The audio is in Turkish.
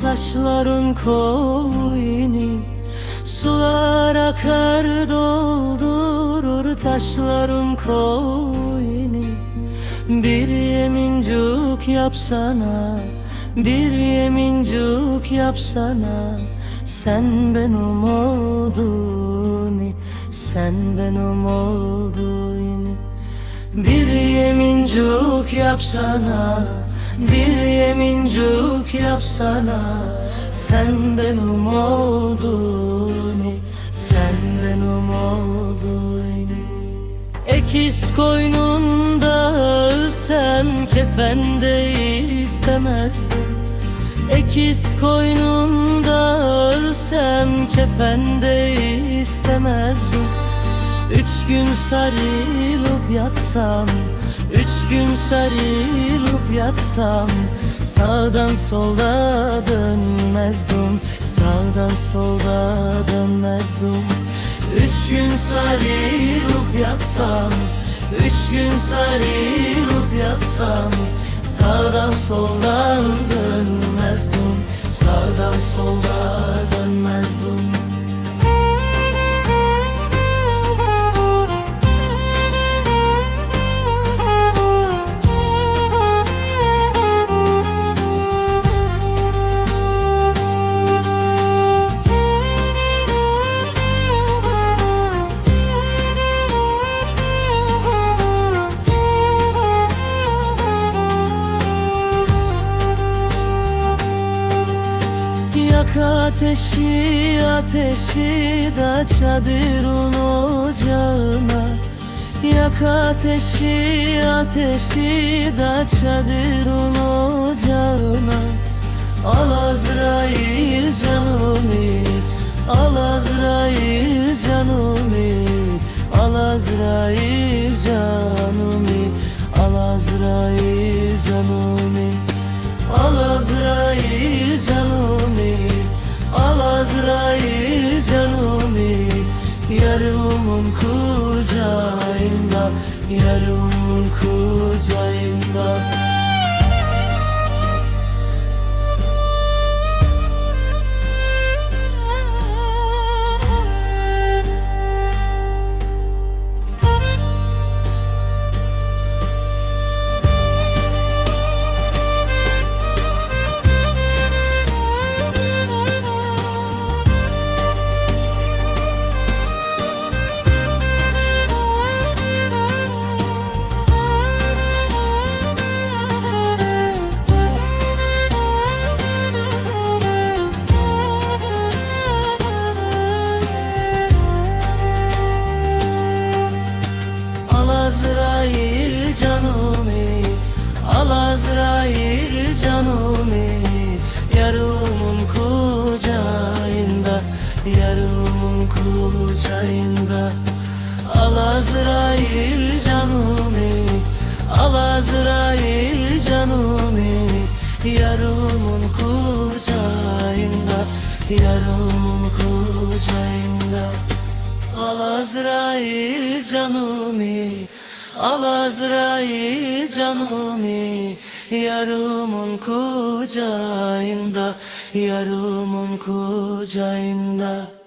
taşların koyunu, sular akar doldurur taşların koyunu. Bir yemincuk yapsana, bir yemincuk yapsana, sen benim oldun, sen benim oldun. Bir yemincuk yapsana, bir yemincuk yapsana, sen benim oldun, sen benim oldun. Ekiz koynunda ölsem kefende istemezdim. Ekiz koynunda ölsem kefende istemezdim. 3 gün sarılıp yatsam, 3 gün sarılıp yatsam, sağdan solda dönmezdim, sağdan solda dönmezdim. 3 gün sarılıp yatsam, 3 gün sarılıp yatsam, sağdan soldan dönmezdim, sağdan solda dönmezdim. Yak ateşi, ateşi da çadırın ocağına. Yak ateşi, ateşi da çadırın ocağına. Al Azrail canımı, al Azrail canımı, al Azrail canımı, al Azrail canımı. Al Azrail canımı, al Azrail canımı, yarımın kucağında, yarımın kucağında. Azrail canımı, al Azrail canımı, yarımın kucağında, yarımın kucağında. Al Azrail canımı, al Azrail canımı, yarımın kucağında, yarımın kucağında. Al Azrail canımı, al Azrail canımı, yarımın kucağında, yarımın kucağında.